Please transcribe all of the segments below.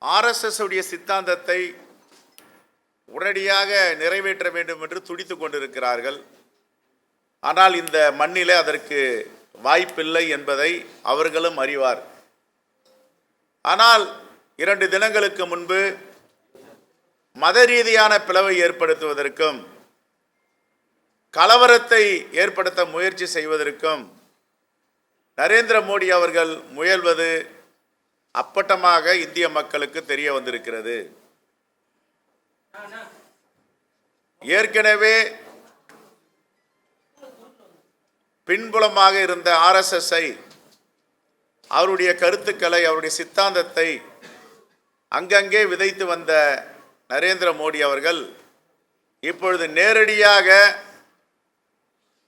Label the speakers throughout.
Speaker 1: RSS உடைய சித்தாந்தத்தை உடனடியாக நிறைவேற்ற வேண்டும் என்று துடித்துக் கொண்டிருக்கிறார்கள். ஆனால் இந்த மண்ணிலே அதற்கு வாய்ப்பில்லை என்பதை அவர்களும் அறிவார். ஆனால் 2 தினங்களுக்கு முன்பு மத ரீதியான பிளவை ஏற்படுத்துவதற்கும் கலவரத்தை ஏற்படுத்த முயற்சி செய்வதற்கும் நரேந்திர மோடி அவர்கள் முயல்வது அப்பட்டமாக இந்திய மக்களுக்கு தெரிய வந்திருக்கிறது. ஏற்கனவே பின்புலமாக இருந்த RSSஐ அவருடைய கருத்துக்களை அவருடைய சித்தாந்தத்தை அங்கங்கே விதைத்து வந்த நரேந்திர மோடி அவர்கள் இப்பொழுது நேரடியாக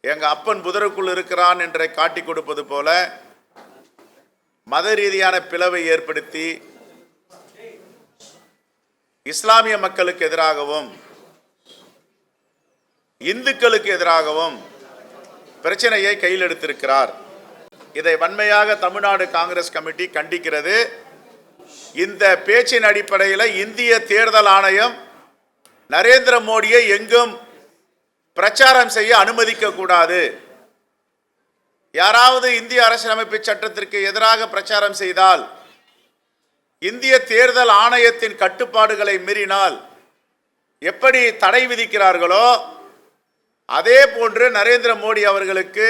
Speaker 1: எங்க அப்பன் புதருக்குள் இருக்கிறான் என்றை காட்டி கொடுப்பது போல மத ரீதியான பிளவை ஏற்படுத்தி இஸ்லாமிய மக்களுக்கு எதிராகவும் இந்துக்களுக்கு எதிராகவும் பிரச்சனையை கையில் எடுத்திருக்கிறார். இதை வன்மையாக தமிழ்நாடு காங்கிரஸ் கமிட்டி கண்டிக்கிறது. இந்த பேச்சின் அடிப்படையில் இந்திய தேர்தல் ஆணையம் நரேந்திர மோடியை எங்கும் பிரச்சாரம் செய்ய அனுமதிக்க கூடாது. யாராவது இந்திய அரசியலமைப்பு சட்டத்திற்கு எதிராக பிரச்சாரம் செய்தால், இந்திய தேர்தல் ஆணையத்தின் கட்டுப்பாடுகளை மீறினால் எப்படி தடை விதிக்கிறார்களோ அதே போன்று நரேந்திர மோடி அவர்களுக்கு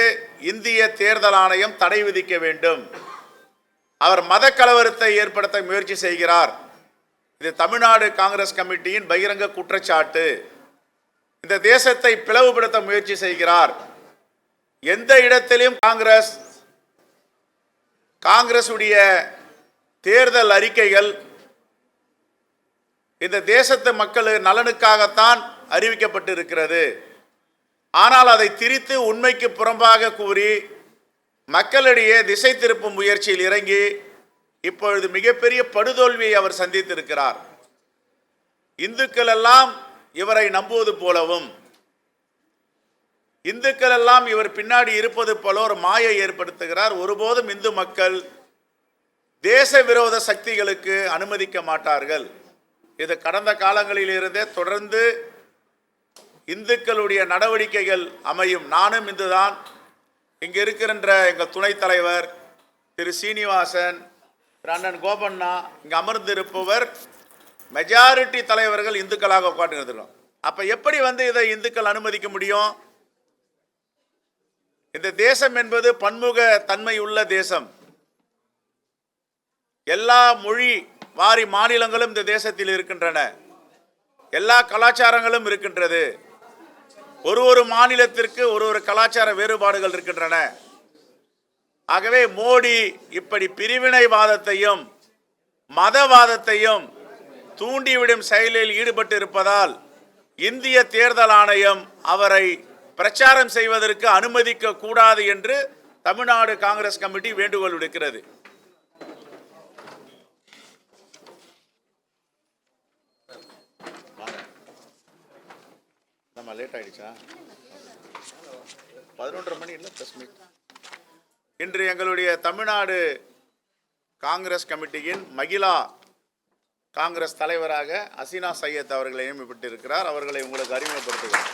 Speaker 1: இந்திய தேர்தல் ஆணையம் தடை விதிக்க வேண்டும். அவர் மத கலவரத்தை ஏற்படுத்த முயற்சி செய்கிறார். இது தமிழ்நாடு காங்கிரஸ் கமிட்டியின் பகிரங்க குற்றச்சாட்டு. இந்த தேசத்தை பிளவுபடுத்த முயற்சி செய்கிறார். எந்த இடத்திலும் காங்கிரஸ் உடைய தேர்தல் அறிக்கைகள் இந்த தேசத்து மக்கள் நலனுக்காகத்தான் அறிவிக்கப்பட்டு இருக்கிறது. ஆனால் அதை திரித்து உண்மைக்கு புறம்பாக கூறி மக்களிடையே திசை திருப்பும் முயற்சியில் இறங்கி இப்பொழுது மிகப்பெரிய படுதோல்வியை அவர் சந்தித்திருக்கிறார். இந்துக்கள் எல்லாம் இவரை நம்புவது போலவும் இந்துக்கள் எல்லாம் இவர் பின்னாடி இருப்பது போல ஒரு மாயை ஏற்படுத்துகிறார். ஒருபோதும் இந்து மக்கள் தேச விரோத சக்திகளுக்கு அனுமதிக்க மாட்டார்கள். இது கடந்த காலங்களில் இருந்தே தொடர்ந்து இந்துக்களுடைய நடவடிக்கைகள் அமையும். நானும் இந்துதான். இங்கே இருக்கின்ற எங்கள் துணைத் தலைவர் திரு சீனிவாசன், அண்ணன் கோபண்ணா, இங்கே அமர்ந்திருப்பவர் மெஜாரிட்டி தலைவர்கள் இந்துக்களாக உட்காந்துருக்கிறோம். அப்போ எப்படி இதை இந்துக்கள் அனுமதிக்க முடியும்? இந்த தேசம் என்பது பன்முக தன்மை உள்ள தேசம். எல்லா மொழி வாரி மாநிலங்களும் இந்த தேசத்தில் இருக்கின்றன. எல்லா கலாச்சாரங்களும் இருக்கின்றது. ஒரு மாநிலத்திற்கு ஒரு கலாச்சார வேறுபாடுகள் இருக்கின்றன. ஆகவே மோடி இப்படி பிரிவினைவாதத்தையும் மதவாதத்தையும் தூண்டிவிடும் செயலில் ஈடுபட்டு இருப்பதால் இந்திய தேர்தல் ஆணையம் அவரை பிரச்சாரம் செய்வதற்கு அனுமதிக்க கூடாது என்று தமிழ்நாடு காங்கிரஸ் கமிட்டி வேண்டுகோள் விடுக்கிறது. லேட் ஆயிடுச்சா? 11:30 மணி இல்லை பிரஸ் மீட். இன்று எங்களுடைய தமிழ்நாடு காங்கிரஸ் கமிட்டியின் மகிழா காங்கிரஸ் தலைவராக அசினா சையத் அவர்களை நியமிக்கப்பட்டிருக்கிறார். அவர்களை உங்களுக்கு அறிமுகப்படுத்துகிறேன்.